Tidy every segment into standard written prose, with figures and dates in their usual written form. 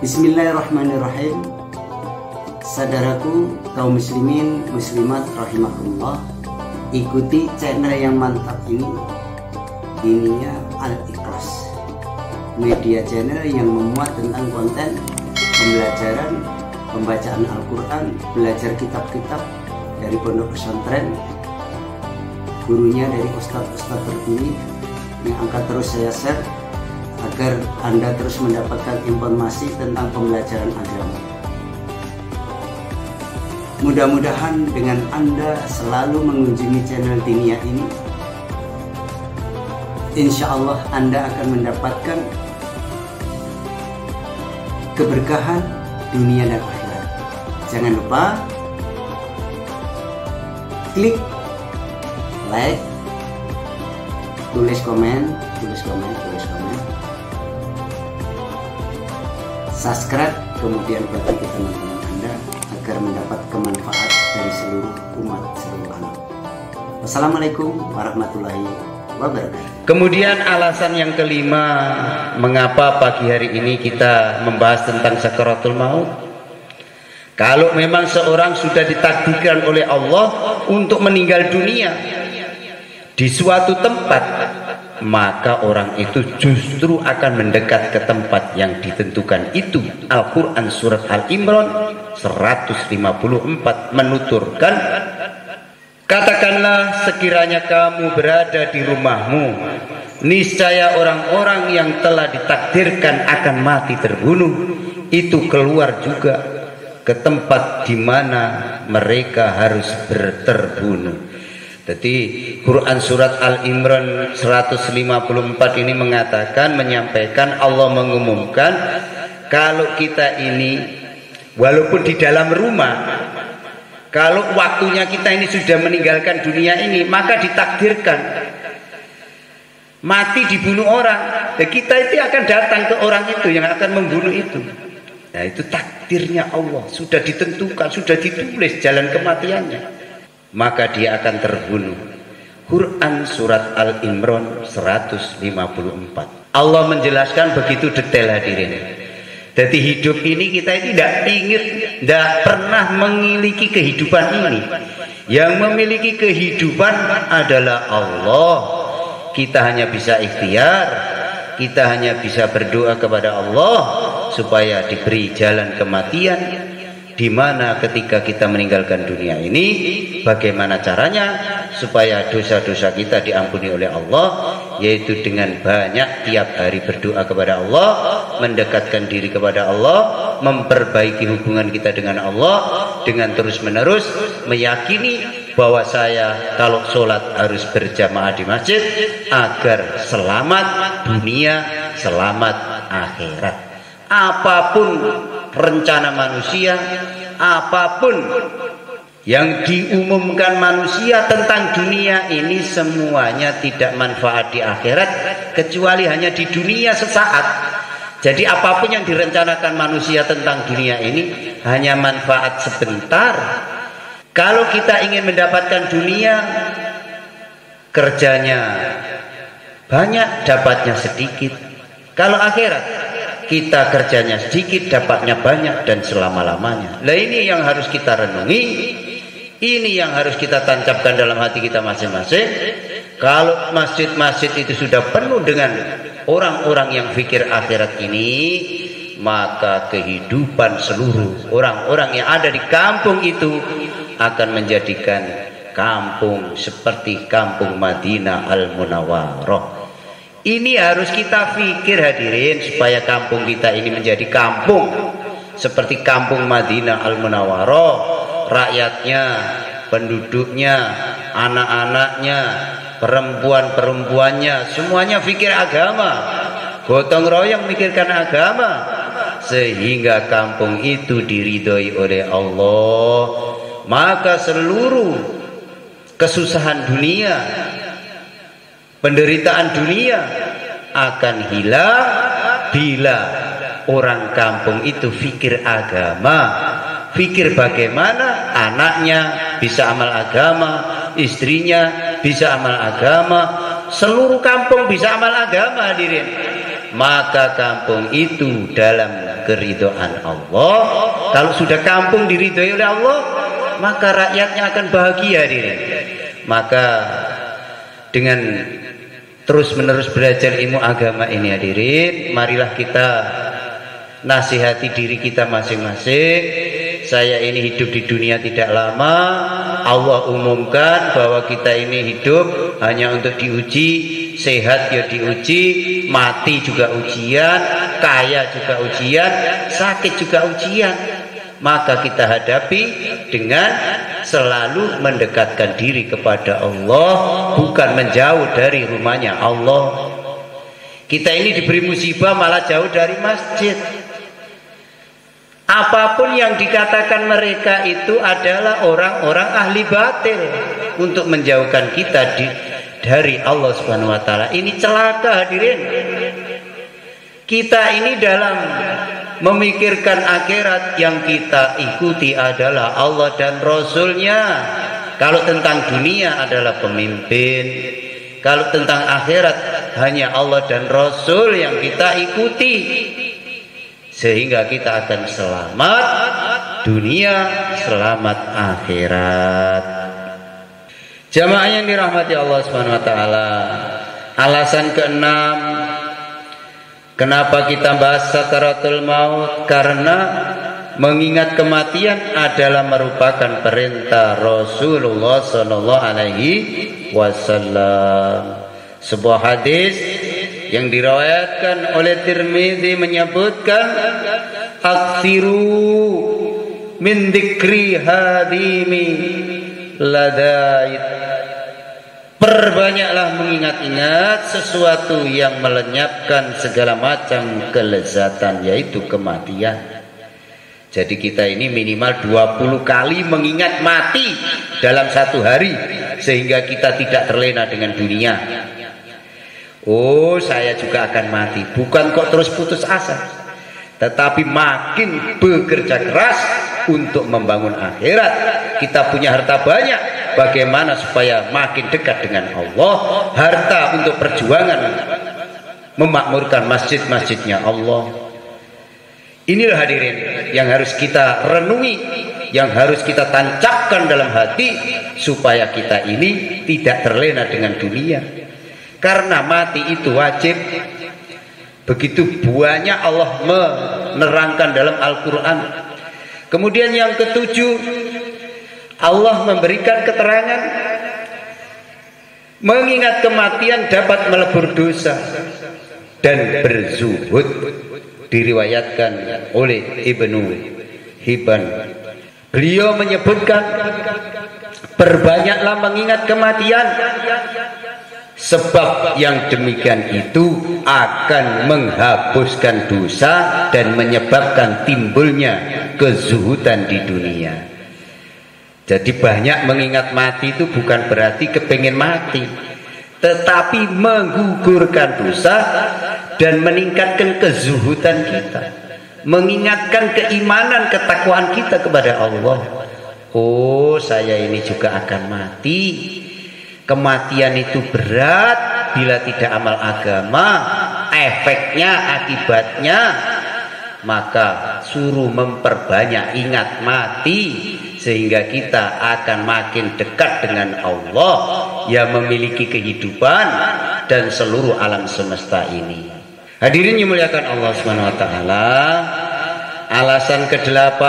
Bismillahirrahmanirrahim. Saudaraku kaum muslimin muslimat rahimakumullah, ikuti channel yang mantap ini. Ininya Al-Ikhlas, media channel yang memuat tentang konten pembelajaran, pembacaan Al-Quran, belajar kitab-kitab dari pondok pesantren, gurunya dari ustadz-ustadz terpilih yang akan terus saya share agar Anda terus mendapatkan informasi tentang pembelajaran agama. Mudah-mudahan dengan Anda selalu mengunjungi channel Diniyah ini, insya Allah Anda akan mendapatkan keberkahan dunia dan akhirat. Jangan lupa klik like, tulis komen, subscribe, kemudian bagi ke teman-teman Anda agar mendapat kemanfaat dari seluruh umat, seluruh anak. Wassalamualaikum warahmatullahi wabarakatuh. Kemudian alasan yang kelima, mengapa pagi hari ini kita membahas tentang sakaratul maut. Kalau memang seorang sudah ditakdirkan oleh Allah untuk meninggal dunia di suatu tempat, maka orang itu justru akan mendekat ke tempat yang ditentukan itu. Al-Quran surat Al-Imran 154 menuturkan, katakanlah sekiranya kamu berada di rumahmu, niscaya orang-orang yang telah ditakdirkan akan mati terbunuh itu keluar juga ke tempat di mana mereka harus berterbunuh. Jadi Quran surat Al-Imran 154 ini mengatakan, menyampaikan, Allah mengumumkan kalau kita ini walaupun di dalam rumah, kalau waktunya kita ini sudah meninggalkan dunia ini, maka ditakdirkan mati dibunuh orang. Dan kita itu akan datang ke orang itu yang akan membunuh itu. Nah, itu takdirnya Allah, sudah ditentukan, sudah ditulis jalan kematiannya. Maka dia akan terbunuh. Quran surat Al-Imran 154. Allah menjelaskan begitu detail hadirin. Jadi hidup ini kita tidak ingin, tidak pernah memiliki kehidupan ini. Yang memiliki kehidupan adalah Allah. Kita hanya bisa ikhtiar, kita hanya bisa berdoa kepada Allah supaya diberi jalan kematian. Di mana ketika kita meninggalkan dunia ini, bagaimana caranya supaya dosa-dosa kita diampuni oleh Allah, yaitu dengan banyak tiap hari berdoa kepada Allah, mendekatkan diri kepada Allah, memperbaiki hubungan kita dengan Allah, dengan terus-menerus meyakini bahwa saya kalau sholat harus berjamaah di masjid agar selamat dunia, selamat akhirat. Apapun rencana manusia, apapun yang diumumkan manusia tentang dunia ini, semuanya tidak manfaat di akhirat kecuali hanya di dunia sesaat. Jadi apapun yang direncanakan manusia tentang dunia ini hanya manfaat sebentar. Kalau kita ingin mendapatkan dunia, kerjanya banyak, dapatnya sedikit. Kalau akhirat, kita kerjanya sedikit, dapatnya banyak dan selama-lamanya. Nah, ini yang harus kita renungi, ini yang harus kita tancapkan dalam hati kita masing-masing. Kalau masjid-masjid itu sudah penuh dengan orang-orang yang pikir akhirat ini, maka kehidupan seluruh orang-orang yang ada di kampung itu akan menjadikan kampung seperti kampung Madinah Al-Munawwarah. Ini harus kita pikir hadirin, supaya kampung kita ini menjadi kampung seperti kampung Madinah Al-Munawwarah. Rakyatnya, penduduknya, anak-anaknya, perempuan-perempuannya, semuanya pikir agama, gotong royong mikirkan agama, sehingga kampung itu diridhoi oleh Allah. Maka seluruh kesusahan dunia, penderitaan dunia akan hilang bila orang kampung itu fikir agama, fikir bagaimana anaknya bisa amal agama, istrinya bisa amal agama, seluruh kampung bisa amal agama hadirin. Maka kampung itu dalam keridhaan Allah. Kalau sudah kampung diridhoi oleh Allah, maka rakyatnya akan bahagia diri. Maka dengan terus menerus belajar ilmu agama ini hadirin, marilah kita nasihati diri kita masing-masing. Saya ini hidup di dunia tidak lama. Allah umumkan bahwa kita ini hidup hanya untuk diuji. Sehat ya diuji, mati juga ujian, kaya juga ujian, sakit juga ujian. Maka kita hadapi dengan selalu mendekatkan diri kepada Allah, bukan menjauh dari rumahnya Allah. Kita ini diberi musibah malah jauh dari masjid. Apapun yang dikatakan mereka itu adalah orang-orang ahli batil untuk menjauhkan kita dari Allah Subhanahu wa taala. Ini celaka hadirin. Kita ini dalam memikirkan akhirat, yang kita ikuti adalah Allah dan Rasulnya. Kalau tentang dunia adalah pemimpin, kalau tentang akhirat hanya Allah dan Rasul yang kita ikuti. Sehingga kita akan selamat dunia, selamat akhirat. Jamaah yang dirahmati Allah Subhanahu wa taala. Alasan keenam, kenapa kita bahas sakaratul maut? Karena mengingat kematian adalah merupakan perintah Rasulullah sallallahu alaihi wasallam. Sebuah hadis yang diriwayatkan oleh Tirmidzi menyebutkan, aksiru min dzikri hadimi ladait. Perbanyaklah mengingat-ingat sesuatu yang melenyapkan segala macam kelezatan, yaitu kematian. Jadi kita ini minimal 20 kali mengingat mati dalam satu hari, sehingga kita tidak terlena dengan dunia. Oh, saya juga akan mati. Bukan kok terus putus asa, tetapi makin bekerja keras untuk membangun akhirat. Kita punya harta banyak, bagaimana supaya makin dekat dengan Allah? Harta untuk perjuangan memakmurkan masjid-masjidnya Allah. Inilah hadirin yang harus kita renungi, yang harus kita tancapkan dalam hati, supaya kita ini tidak terlena dengan dunia. Karena mati itu wajib. Begitu banyak Allah menerangkan dalam Al-Quran. Kemudian yang ketujuh, Allah memberikan keterangan, mengingat kematian dapat melebur dosa dan berzuhud. Diriwayatkan oleh Ibnu Hibban. Beliau menyebutkan, perbanyaklah mengingat kematian, sebab yang demikian itu akan menghapuskan dosa dan menyebabkan timbulnya kezuhudan di dunia. Jadi banyak mengingat mati itu bukan berarti kepingin mati, tetapi menggugurkan dosa dan meningkatkan kezuhudan kita, mengingatkan keimanan, ketakwaan kita kepada Allah. Oh, saya ini juga akan mati. Kematian itu berat bila tidak amal agama, efeknya, akibatnya. Maka suruh memperbanyak ingat mati, sehingga kita akan makin dekat dengan Allah yang memiliki kehidupan dan seluruh alam semesta ini. Hadirin yang dimuliakan Allah Subhanahu wa taala, alasan ke-8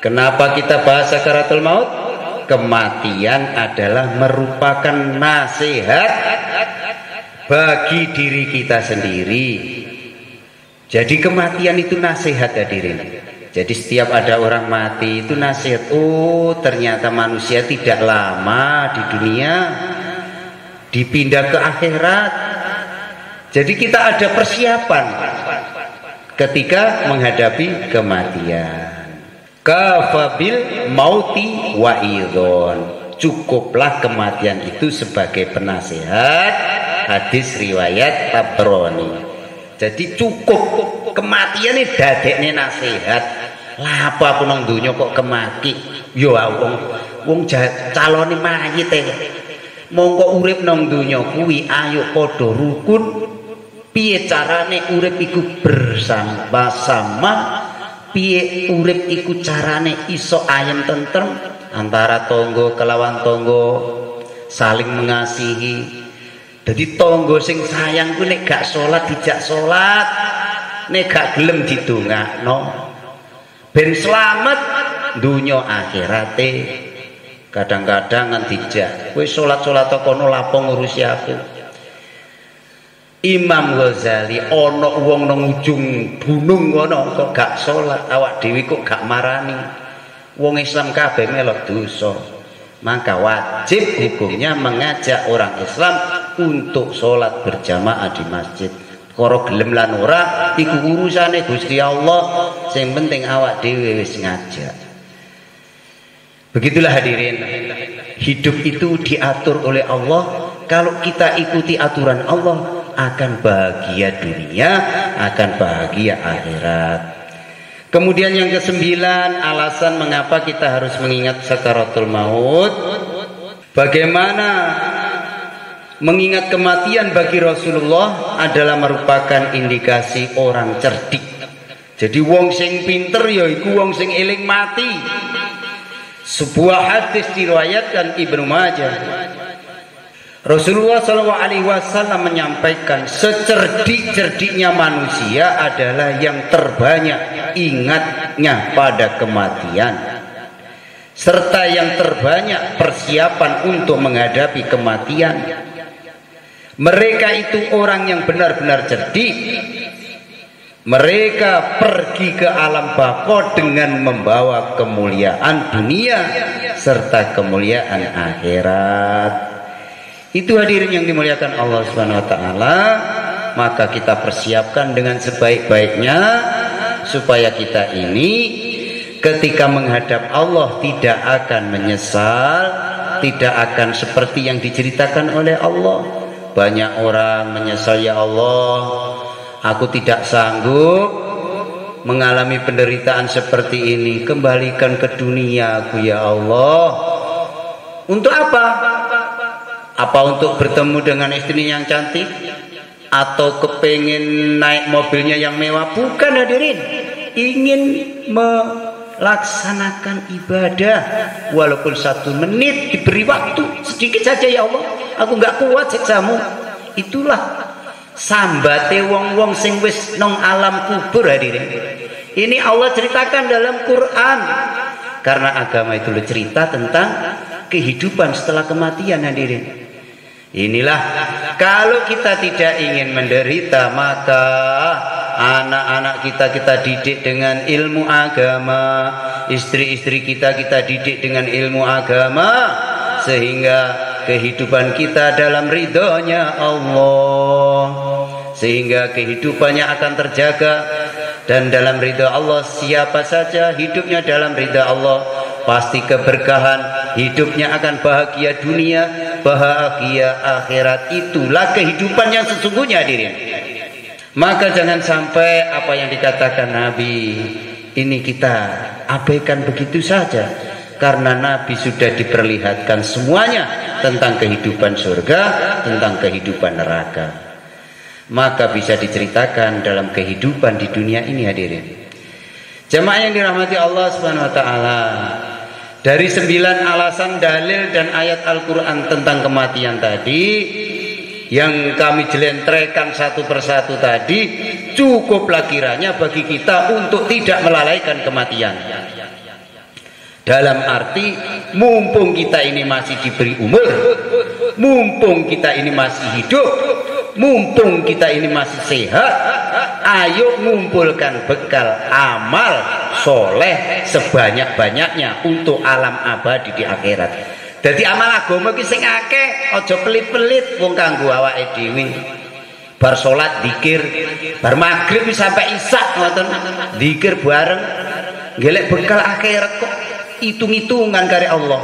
kenapa kita bahas sakaratul maut? Kematian adalah merupakan nasihat bagi diri kita sendiri. Jadi kematian itu nasihat hadirin. Jadi setiap ada orang mati itu nasihat. Oh, ternyata manusia tidak lama di dunia, dipindah ke akhirat. Jadi kita ada persiapan ketika menghadapi kematian. Kafabil mauti wa'idhon. Cukuplah kematian itu sebagai penasihat. Hadis riwayat Tabrani. Jadi cukup kematian ini dadekne nasihat. Lah apa nang donya kok kemaki? Yo wong calone mayit e. Mongko urip nang donya kuwi ayo padha rukun, piye carane urip iku bersama-sama, piye urip iku carane iso ayem tentrem antara tonggo kelawan tonggo saling mengasihi. Jadi tonggo sing sayang ku nek gak salat dijak salat, nek gak gelem didongakno ben slamet dunya akhirate. Kadang-kadang kan dijak kowe salat-salat kono lapo ngurusi aku. Imam Ghazali ana wong nang ujung gunung ngono kok gak salat, awak dhewe kok gak marani. Wong Islam kabeh melok dosa. Maka wajib hukumnya mengajak orang Islam untuk sholat berjamaah di masjid. Karo gelem lan ora iku urusane Gusti Allah, sing penting awak dhewe wis ngajak. Begitulah hadirin, hidup itu diatur oleh Allah. Kalau kita ikuti aturan Allah, akan bahagia dunia, akan bahagia akhirat. Kemudian yang kesembilan, alasan mengapa kita harus mengingat sakaratul maut. Bagaimana mengingat kematian bagi Rasulullah adalah merupakan indikasi orang cerdik. Jadi wong sing pinter ya iku wong sing eling mati. Sebuah hadis diriwayatkan Ibnu Majah. Rasulullah SAW menyampaikan secerdik-cerdiknya manusia adalah yang terbanyak ingatnya pada kematian, serta yang terbanyak persiapan untuk menghadapi kematian. Mereka itu orang yang benar-benar cerdik. Mereka pergi ke alam baqo dengan membawa kemuliaan dunia serta kemuliaan akhirat. Itu hadirin yang dimuliakan Allah Subhanahu wa taala. Maka kita persiapkan dengan sebaik-baiknya supaya kita ini ketika menghadap Allah tidak akan menyesal, tidak akan seperti yang diceritakan oleh Allah. Banyak orang menyesal, ya Allah, aku tidak sanggup mengalami penderitaan seperti ini, kembalikan ke dunia aku ya Allah. Untuk apa? Apa untuk bertemu dengan istrinya yang cantik? Atau kepengen naik mobilnya yang mewah? Bukan hadirin. Ingin melaksanakan ibadah. Walaupun 1 menit diberi waktu sedikit saja, ya Allah, aku gak kuat siksamu. Itulah sambate wong-wong sing wis nang alam kubur hadirin. Ini Allah ceritakan dalam Quran. Karena agama itu cerita tentang kehidupan setelah kematian hadirin. Inilah kalau kita tidak ingin menderita, maka anak-anak kita didik dengan ilmu agama, istri-istri kita didik dengan ilmu agama, sehingga kehidupan kita dalam ridhonya Allah, sehingga kehidupannya akan terjaga. Dan dalam ridha Allah, siapa saja hidupnya dalam ridha Allah pasti keberkahan, hidupnya akan bahagia dunia, bahagia akhirat. Itulah kehidupan yang sesungguhnya hadirin. Maka jangan sampai apa yang dikatakan Nabi ini kita abaikan begitu saja, karena Nabi sudah diperlihatkan semuanya tentang kehidupan surga, tentang kehidupan neraka. Maka bisa diceritakan dalam kehidupan di dunia ini hadirin. Jemaah yang dirahmati Allah Subhanahu wa taala, dari 9 alasan dalil dan ayat Al-Quran tentang kematian tadi yang kami jelentrekan satu persatu tadi, cukuplah kiranya bagi kita untuk tidak melalaikan kematian. Dalam arti mumpung kita ini masih diberi umur, mumpung kita ini masih hidup, mumpung kita ini masih sehat, ayo ngumpulkan bekal amal soleh sebanyak-banyaknya untuk alam abadi di akhirat. Jadi amal agama ki sing akeh, aja pelit-pelit wong kanggo awake dhewe. Bar salat zikir, bar magrib sampai isya ngoten zikir bareng, golek bekal akhirat kok hitung-hitungan karo Allah.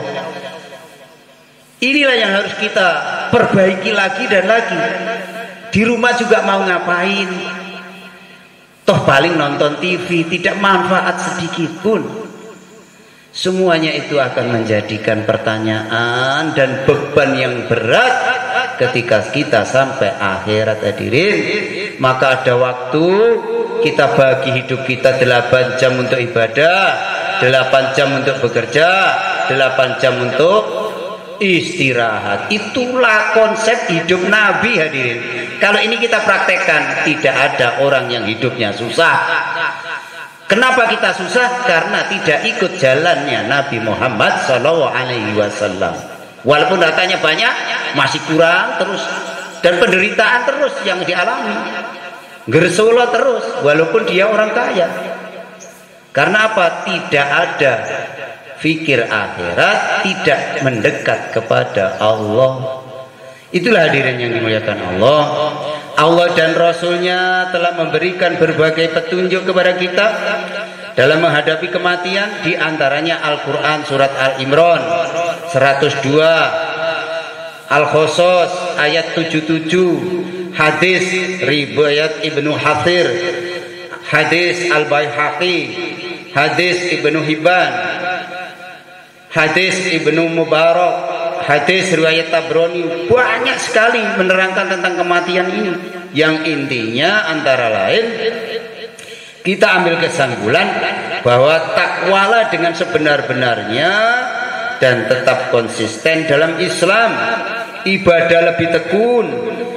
Inilah yang harus kita perbaiki lagi dan lagi. Di rumah juga mau ngapain? Toh paling nonton TV, tidak manfaat sedikit pun. Semuanya itu akan menjadikan pertanyaan dan beban yang berat ketika kita sampai akhirat hadirin, maka ada waktu kita bagi hidup kita 8 jam untuk ibadah, 8 jam untuk bekerja, 8 jam untuk istirahat. Itulah konsep hidup Nabi hadirin. Kalau ini kita praktekkan, tidak ada orang yang hidupnya susah. Kenapa kita susah? Karena tidak ikut jalannya Nabi Muhammad SAW. Walaupun datanya banyak, masih kurang terus, dan penderitaan terus yang dialami. Gersolo terus, walaupun dia orang kaya. Karena apa? Tidak ada fikir akhirat, tidak mendekat kepada Allah. Itulah hadirin yang dimuliakan Allah. Allah dan Rasulnya telah memberikan berbagai petunjuk kepada kita dalam menghadapi kematian, di antaranya Al-Quran surat Al-Imran 102, Al-Qasas ayat 77, hadis riwayat Ibnu Hathir, hadis Al-Baihaqi, hadis Ibnu Hibban, hadis Ibnu Mubarak, hadis riwayat Tabrani. Banyak sekali menerangkan tentang kematian ini, yang intinya antara lain kita ambil kesimpulan bahwa takwalah dengan sebenar-benarnya dan tetap konsisten dalam Islam, ibadah lebih tekun,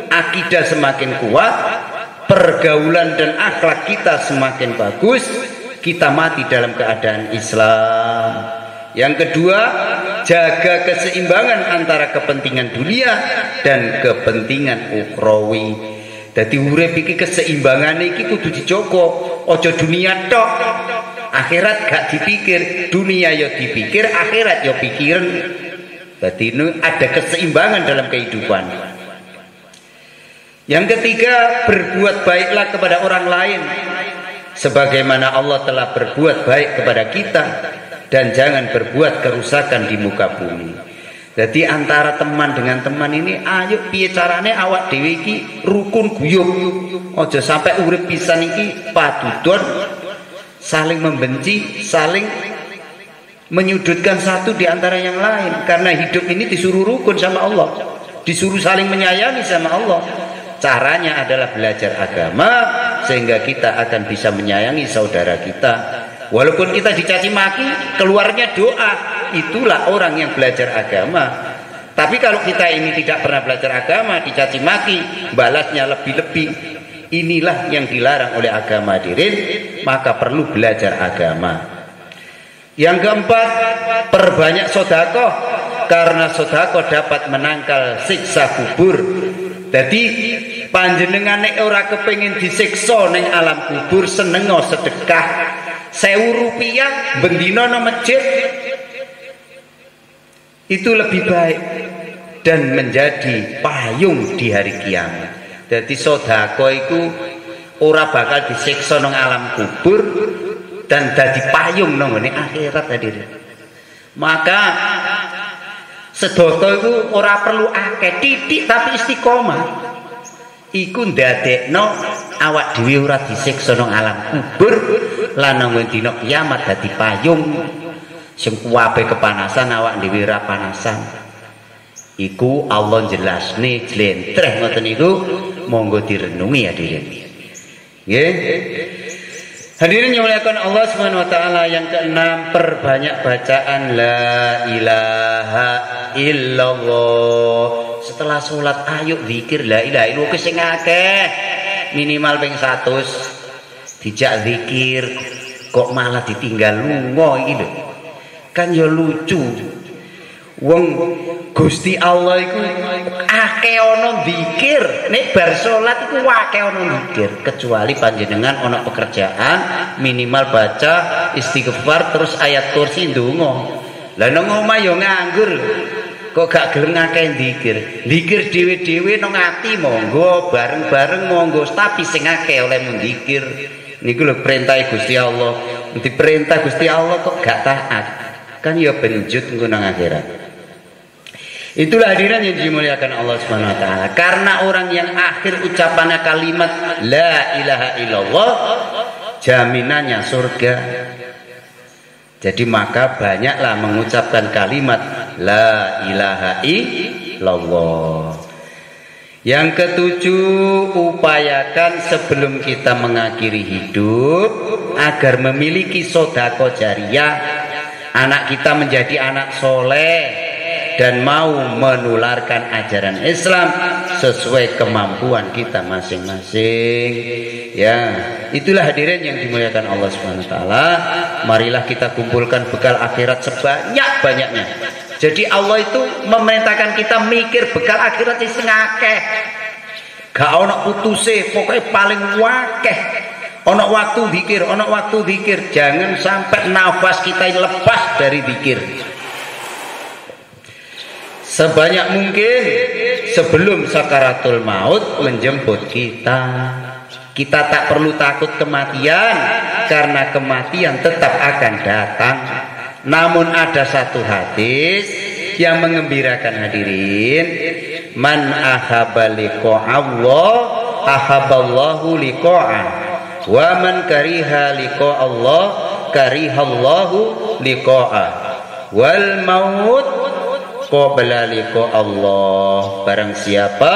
akidah semakin kuat, pergaulan dan akhlak kita semakin bagus, kita mati dalam keadaan Islam. Yang kedua, jaga keseimbangan antara kepentingan dunia dan kepentingan ukhrawi. Jadi urip iki keseimbangan iki kudu dijogo, ojo dunia tok. Akhirat gak dipikir, dunia ya dipikir, akhirat ya pikiran. Jadi ini ada keseimbangan dalam kehidupan. Yang ketiga, berbuat baiklah kepada orang lain sebagaimana Allah telah berbuat baik kepada kita, dan jangan berbuat kerusakan di muka bumi. Jadi antara teman dengan teman ini, ayo piye carane awak dhewe iki rukun guyub. Aja sampai urip pisan iki padudon, saling membenci, saling menyudutkan satu di antara yang lain. Karena hidup ini disuruh rukun sama Allah, disuruh saling menyayangi sama Allah. Caranya adalah belajar agama sehingga kita akan bisa menyayangi saudara kita. Walaupun kita dicaci maki, keluarnya doa. Itulah orang yang belajar agama. Tapi kalau kita ini tidak pernah belajar agama, dicaci maki, balasnya lebih-lebih, inilah yang dilarang oleh agama hadirin. Maka perlu belajar agama. Yang keempat, perbanyak sedekah, karena sedekah dapat menangkal siksa kubur. Jadi panjenengan nek ora kepengin disiksa ning alam kubur, senengo sedekah 1.000 rupiah bendina nang masjid, itu lebih baik dan menjadi payung di hari kiamat. Jadi sedekah iku ora bakal disiksa nang alam kubur dan dadi payung nang ngene akhirat hadirin. Maka sedekah iku ora perlu akeh, titik tapi istiqomah. Iku ndadekno awak dhewe ora disiksa nang alam kubur, lan nang dina kiamat dadi payung. Sing kuwabe kepanasan awak dhewe ora panasan. Iku Allah jelasne jlentreh ngoten niku, monggo direnungi hadirin. Nggih. Hadirin yang dimuliakan Allah Subhanahu wa taala. Yang keenam, perbanyak bacaan la ilaha illallah. Setelah sholat ayo zikir la ilaha illallah sing akeh, minimal ping 100 dijak zikir, kok malah ditinggal lunga iki lho. Kan ya lucu. Wong Gusti Allah iku akeh ana zikir, nek bar salat iku akeh ana zikir, kecuali panjenengan ana pekerjaan minimal baca istighfar terus ayat kursi ndonga. Lah nang omah ya nganggur, kok gak gelem akeh zikir. Zikir dhewe-dhewe nang ati monggo, bareng-bareng monggo, tapi sing akeh oleh mendikir. Niku lho perintah Gusti Allah. Diperintah Gusti Allah kok gak taat, kan ya benjut engko nang akhirat. Itulah hadirin yang dimuliakan Allah Subhanahu wa taala. Karena orang yang akhir ucapannya kalimat la ilaha illallah, jaminannya surga. Jadi maka banyaklah mengucapkan kalimat la ilaha illallah. Yang ketujuh, upayakan sebelum kita mengakhiri hidup agar memiliki sedekah jariyah. Anak kita menjadi anak soleh dan mau menularkan ajaran Islam sesuai kemampuan kita masing-masing. Ya, itulah hadirin yang dimuliakan Allah Subhanahu wa taala. Marilah kita kumpulkan bekal akhirat sebanyak-banyaknya. Jadi Allah itu memerintahkan kita mikir bekal akhirat sing akeh. Gak ono putuse, pokoknya paling wakeh. Ono waktu zikir, ono waktu zikir. Jangan sampai nafas kita lepas dari zikir. Sebanyak mungkin sebelum sakaratul maut menjemput kita. Kita tak perlu takut kematian, karena kematian tetap akan datang. Namun ada satu hadis yang mengembirakan hadirin. Man ahabba liqa Allah ahabballahu liqa'ah, wa man kariha liqa Allah karihallahu liqa'ah, wal maut qabla liqa Allah. Barang siapa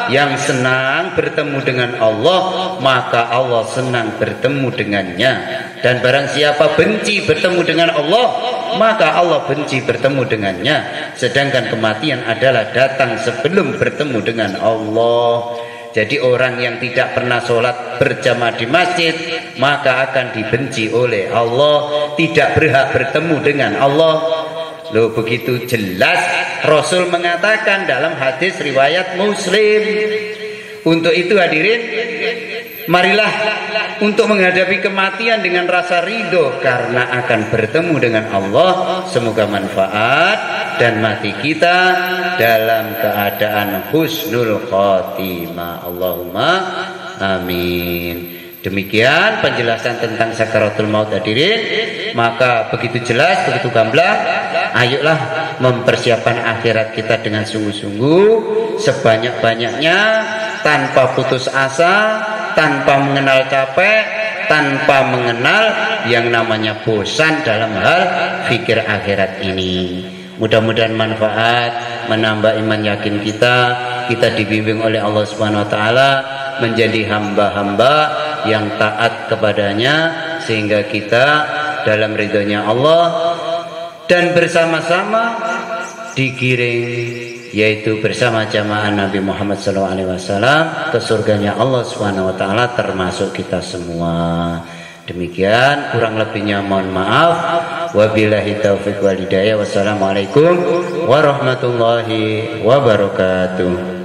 yang senang bertemu dengan Allah, maka Allah senang bertemu dengannya. Dan barang siapa benci bertemu dengan Allah, maka Allah benci bertemu dengannya. Sedangkan kematian adalah datang sebelum bertemu dengan Allah. Jadi orang yang tidak pernah sholat berjamaah di masjid, maka akan dibenci oleh Allah, tidak berhak bertemu dengan Allah. Loh, begitu jelas Rasul mengatakan dalam hadis riwayat Muslim. Untuk itu hadirin, marilah untuk menghadapi kematian dengan rasa ridho karena akan bertemu dengan Allah. Semoga manfaat dan mati kita dalam keadaan husnul khotimah. Allahumma amin. Demikian penjelasan tentang sakaratul maut hadirin. Maka begitu jelas, begitu gamblang, ayolah mempersiapkan akhirat kita dengan sungguh-sungguh, sebanyak-banyaknya, tanpa putus asa, tanpa mengenal capek, tanpa mengenal yang namanya bosan dalam hal fikir akhirat ini. Mudah-mudahan manfaat, menambah iman yakin kita dibimbing oleh Allah Subhanahu wa taala menjadi hamba-hamba yang taat kepadanya, sehingga kita dalam ridhonya Allah dan bersama-sama digiring, yaitu bersama jamaah Nabi Muhammad SAW ke surganya Allah Subhanahu wa taala, termasuk kita semua. Demikian, kurang lebihnya mohon maaf. Wabillahi taufiq wal hidayah. Wassalamualaikum warahmatullahi wabarakatuh.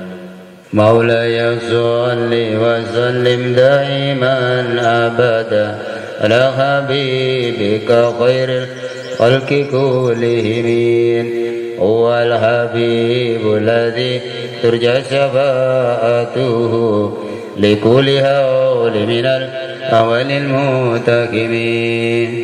Maulaya sholli wa sallim daiman abada ala habibika khairil khalqi kullihim. Huwal habibul ladzi turja syafa'atuhu likulli hawli minal awalil mutakimin.